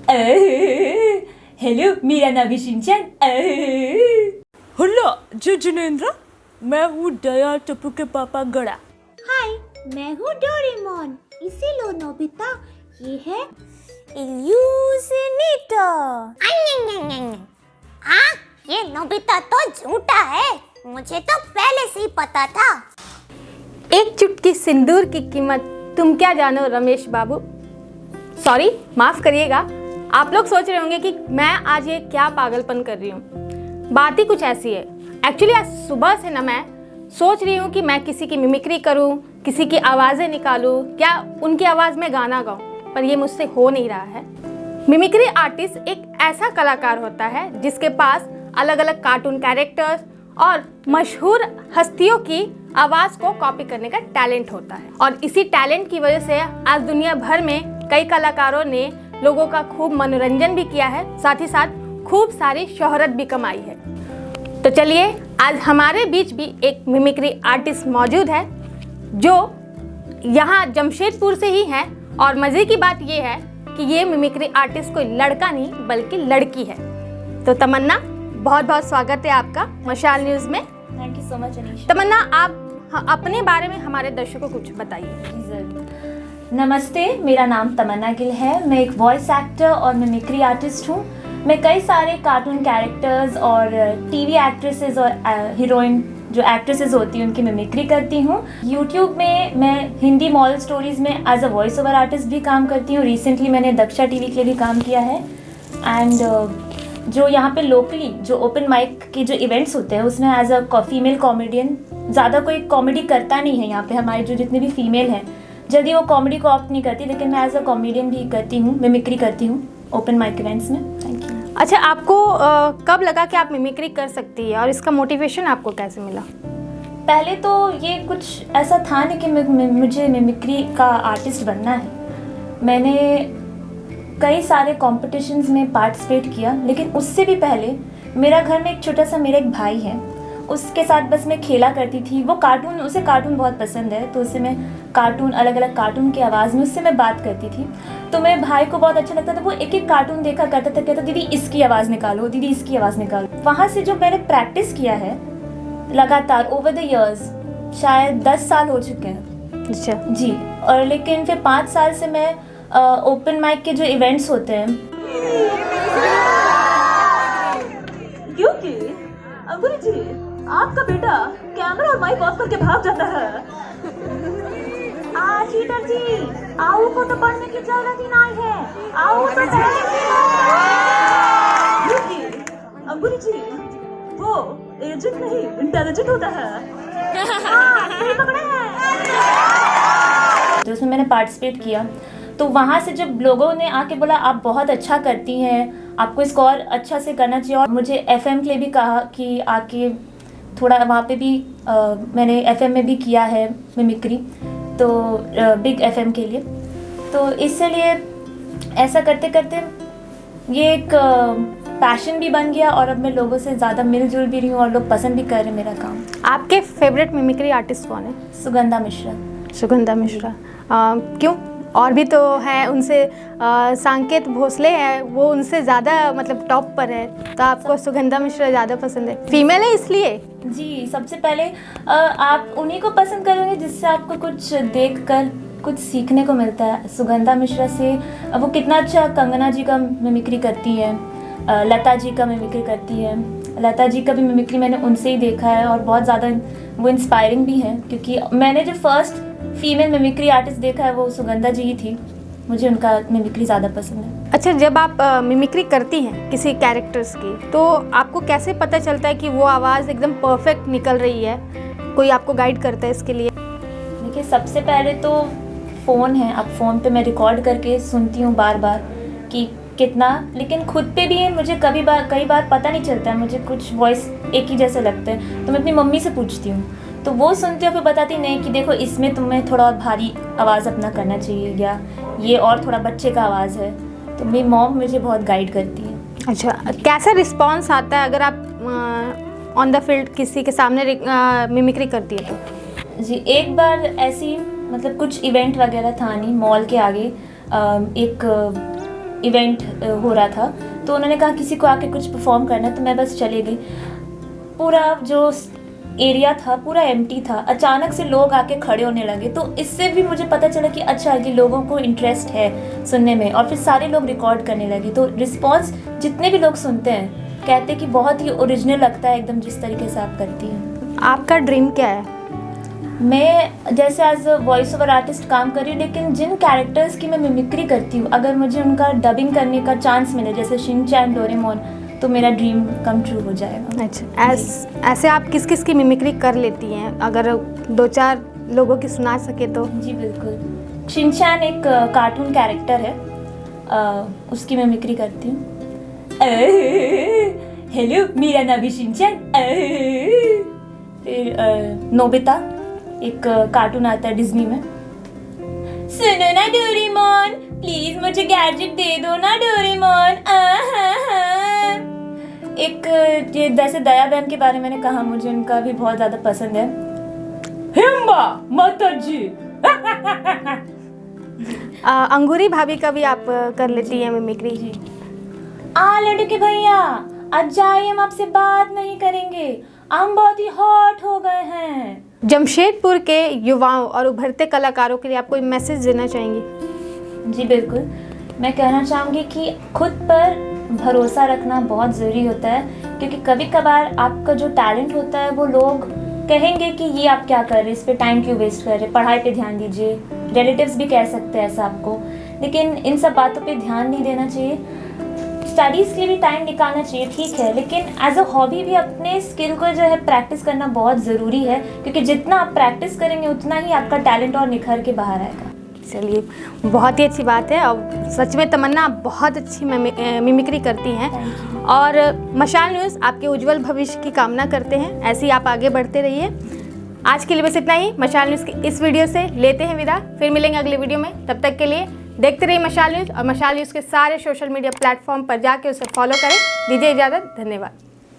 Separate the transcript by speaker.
Speaker 1: Hello, मेरा नाम है शिनचैन।
Speaker 2: हेलो जय जिनेंद्र, मैं हूँ दया टप्पू के पापा गड़ा।
Speaker 3: हाय, मैं हूँ डोरेमोन। इसे लो नोबिता, ये है इल्यूसिनेटर।
Speaker 4: हाँ, ये नोबिता तो झूठा है, मुझे तो पहले से ही पता था।
Speaker 5: एक चुटकी सिंदूर की कीमत तुम क्या जानो रमेश बाबू। सॉरी, माफ करिएगा। आप लोग सोच रहे होंगे कि मैं आज ये क्या पागलपन कर रही हूँ। बात ही कुछ ऐसी है। एक्चुअली आज सुबह से ना मैं सोच रही हूँ कि मैं किसी की मिमिक्री करूँ, किसी की आवाज़ें निकालूँ, क्या उनकी आवाज़ में गाना गाऊँ, पर ये मुझसे हो नहीं रहा है। मिमिक्री आर्टिस्ट एक ऐसा कलाकार होता है जिसके पास अलग अलग कार्टून कैरेक्टर्स और मशहूर हस्तियों की आवाज़ को कॉपी करने का टैलेंट होता है। और इसी टैलेंट की वजह से आज दुनिया भर में कई कलाकारों ने लोगों का खूब मनोरंजन भी किया है, साथ ही साथ खूब सारी शोहरत भी कमाई है। तो चलिए, आज हमारे बीच भी एक मिमिक्री आर्टिस्ट मौजूद है जो यहाँ जमशेदपुर से ही है। और मज़े की बात ये है कि ये मिमिक्री आर्टिस्ट कोई लड़का नहीं बल्कि लड़की है। तो तमन्ना, बहुत बहुत स्वागत है आपका मशाल न्यूज़ में।
Speaker 1: Thank you so much Anisha.
Speaker 5: Tamanna, आप अपने बारे में हमारे दर्शकों को कुछ बताइए।
Speaker 1: नमस्ते, मेरा नाम तमन्ना गिल है। मैं एक वॉइस एक्टर और मिमिक्री आर्टिस्ट हूँ। मैं कई सारे कार्टून कैरेक्टर्स और टीवी एक्ट्रेसेस और हीरोइन जो एक्ट्रेसेस होती हैं उनकी मिमिक्री करती हूँ। यूट्यूब में मैं हिंदी मॉरल स्टोरीज़ में as a voice over artist भी काम करती हूँ। रिसेंटली मैंने दक्षा टीवी के लिए भी काम किया है। एंड जो यहाँ पे लोकली जो ओपन माइक के जो इवेंट्स होते हैं उसमें एज अ फीमेल कॉमेडियन, ज़्यादा कोई कॉमेडी करता नहीं है यहाँ पे। हमारे जो जितने भी फीमेल हैं, यदि वो कॉमेडी को ऑप्ट नहीं करती, लेकिन मैं एज अ कॉमेडियन भी करती हूँ, मिमिक्री करती हूँ ओपन माइक इवेंट्स में। Thank you.
Speaker 5: अच्छा, आपको कब लगा कि आप मिमिक्री कर सकती है और इसका मोटिवेशन आपको कैसे मिला?
Speaker 1: पहले तो ये कुछ ऐसा था नहीं कि मुझे मिमिक्री का आर्टिस्ट बनना है। मैंने कई सारे कॉम्पिटिशन्स में पार्टिसिपेट किया, लेकिन उससे भी पहले मेरा घर में एक छोटा सा मेरा एक भाई है, उसके साथ बस मैं खेला करती थी। वो कार्टून, उसे कार्टून बहुत पसंद है, तो उससे मैं कार्टून, अलग अलग कार्टून की आवाज़ में उससे मैं बात करती थी। तो मेरे भाई को बहुत अच्छा लगता था। वो एक एक कार्टून देखा करता था, कहता दीदी इसकी आवाज़ निकालो, दीदी इसकी आवाज़ निकालो। वहाँ से जो मैंने प्रैक्टिस किया है लगातार ओवर द ईयर्स, शायद 10 साल हो चुके हैं।
Speaker 5: अच्छा
Speaker 1: जी। और लेकिन फिर 5 साल से मैं ओपन माइक के जो इवेंट्स होते हैं,
Speaker 2: क्योंकि अंकुरी जी, आपका बेटा कैमरा और माइक ऑफ करके भाग जाता है। चीटर जी, आओ को तो पढ़ने की जरूरत ही नहीं है, आओ तो अंकुरी जी, वो एजेंट नहीं इंटेलिजेंट होता है। हाँ, सही पकड़े हैं।
Speaker 1: तो उसमें मैंने पार्टिसिपेट किया। तो वहाँ से जब लोगों ने आके बोला आप बहुत अच्छा करती हैं, आपको इसको और अच्छा से करना चाहिए, और मुझे एफएम के लिए भी कहा कि आके थोड़ा वहाँ पे भी मैंने एफएम में भी किया है मिमिक्री, तो बिग एफएम के लिए। तो इसलिए ऐसा करते करते ये एक पैशन भी बन गया, और अब मैं लोगों से ज़्यादा मिलजुल भी रही हूँ और लोग पसंद भी कर रहे हैं मेरा काम।
Speaker 5: आपके फेवरेट मिमिक्री आर्टिस्ट कौन है?
Speaker 1: सुगंधा मिश्रा।
Speaker 5: सुगंधा मिश्रा, क्यों? और भी तो हैं उनसे, सांकेत भोसले हैं, वो उनसे ज़्यादा मतलब टॉप पर है, तो आपको सुगंधा मिश्रा ज़्यादा पसंद है? फीमेल है इसलिए?
Speaker 1: जी, सबसे पहले आप उन्हीं को पसंद करोगे जिससे आपको कुछ देखकर कुछ सीखने को मिलता है। सुगंधा मिश्रा से वो कितना अच्छा कंगना जी का मिमिक्री करती है, लता जी का मिमिक्री करती है। लता जी का भी मिमिक्री मैंने उनसे ही देखा है, और बहुत ज़्यादा वो इंस्पायरिंग भी है, क्योंकि मैंने जो फर्स्ट फीमेल मिमिक्री आर्टिस्ट देखा है वो सुगंधा जी ही थी। मुझे उनका मिमिक्री ज़्यादा पसंद है।
Speaker 5: अच्छा, जब आप मिमिक्री करती हैं किसी कैरेक्टर्स की, तो आपको कैसे पता चलता है कि वो आवाज़ एकदम परफेक्ट निकल रही है? कोई आपको गाइड करता है इसके लिए?
Speaker 1: देखिए, सबसे पहले तो फ़ोन है। अब फ़ोन पे मैं रिकॉर्ड करके सुनती हूँ बार बार कि कितना, लेकिन खुद पे भी मुझे कई बार पता नहीं चलता है। मुझे कुछ वॉइस एक ही जैसे लगते हैं, तो मैं अपनी मम्मी से पूछती हूँ, तो वो सुनती है, फिर बताती नहीं कि देखो इसमें तुम्हें थोड़ा और भारी आवाज़ अपना करना चाहिए, या ये और थोड़ा बच्चे का आवाज़ है। तो मेरी मॉम मुझे बहुत गाइड करती है।
Speaker 5: अच्छा, कैसा रिस्पॉन्स आता है अगर आप ऑन द फील्ड किसी के सामने मिमिक्री करती है तो?
Speaker 1: जी, एक बार ऐसी मतलब कुछ इवेंट वगैरह था नहीं, मॉल के आगे इवेंट हो रहा था, तो उन्होंने कहा किसी को आके कुछ परफॉर्म करना है, तो मैं बस चली गई। पूरा जो एरिया था पूरा एम्प्टी था, अचानक से लोग आके खड़े होने लगे, तो इससे भी मुझे पता चला कि अच्छा कि लोगों को इंटरेस्ट है सुनने में, और फिर सारे लोग रिकॉर्ड करने लगे। तो रिस्पॉन्स जितने भी लोग सुनते हैं कहते हैं कि बहुत ही ओरिजिनल लगता है एकदम जिस तरीके से आप करती हैं।
Speaker 5: आपका ड्रीम क्या है?
Speaker 1: मैं जैसे as a voice over artist काम कर रही हूँ, लेकिन जिन कैरेक्टर्स की मैं मिमिक्री करती हूँ, अगर मुझे उनका डबिंग करने का चांस मिले, जैसे शिनचैन, डोरेमोन, तो मेरा ड्रीम कम ट्रू हो जाएगा।
Speaker 5: अच्छा, ऐसे आप किस किस की मिमिक्री कर लेती हैं? अगर 2-4 लोगों की सुना सके तो।
Speaker 1: जी बिल्कुल। शिनचैन एक कार्टून कैरेक्टर है, उसकी मिमिक्री करती हूँ। हेलो, मेरा नाम है शिनचैन। फिर नोबिता, एक कार्टून आता है डिज्नी में। सुनो ना डोरेमोन, प्लीज मुझे गैजेट दे दो ना डोरेमोन। एक ये जैसे दया बहन के बारे में मैंने कहा, मुझे उनका भी बहुत ज्यादा पसंद है। हिम्बा माता जी।
Speaker 5: अंगूरी भाभी का भी आप कर लेती हैं मिमिक्री?
Speaker 1: जी। लड़के भैया, आज जाइए, हम आपसे बात नहीं करेंगे, हम बहुत ही हॉट हो गए हैं।
Speaker 5: जमशेदपुर के युवाओं और उभरते कलाकारों के लिए आप कोई मैसेज देना चाहेंगी?
Speaker 1: जी बिल्कुल, मैं कहना चाहूँगी कि खुद पर भरोसा रखना बहुत ज़रूरी होता है, क्योंकि कभी कभार आपका जो टैलेंट होता है वो लोग कहेंगे कि ये आप क्या कर रहे हैं, इस पे टाइम क्यों वेस्ट कर रहे हैं, पढ़ाई पे ध्यान दीजिए। रिलेटिव्स भी कह सकते हैं ऐसा आपको, लेकिन इन सब बातों पे ध्यान नहीं देना चाहिए। स्टडीज़ के लिए भी टाइम निकालना चाहिए, ठीक है, लेकिन एज अ हॉबी भी अपने स्किल को जो है प्रैक्टिस करना बहुत ज़रूरी है, क्योंकि जितना आप प्रैक्टिस करेंगे उतना ही आपका टैलेंट और निखर के बाहर आएगा।
Speaker 5: चलिए, बहुत ही अच्छी बात है, और सच में तमन्ना बहुत अच्छी मिमिक्री करती हैं, और मशाल न्यूज़ आपके उज्जवल भविष्य की कामना करते हैं। ऐसे ही आप आगे बढ़ते रहिए। आज के लिए बस इतना ही। मशाल न्यूज़ की इस वीडियो से लेते हैं विदा, फिर मिलेंगे अगले वीडियो में। तब तक के लिए देखते रहिए मशाल न्यूज़, और मशाल न्यूज़ के सारे सोशल मीडिया प्लेटफॉर्म पर जाके उसे फॉलो करें। दीजिए इजाज़त, धन्यवाद।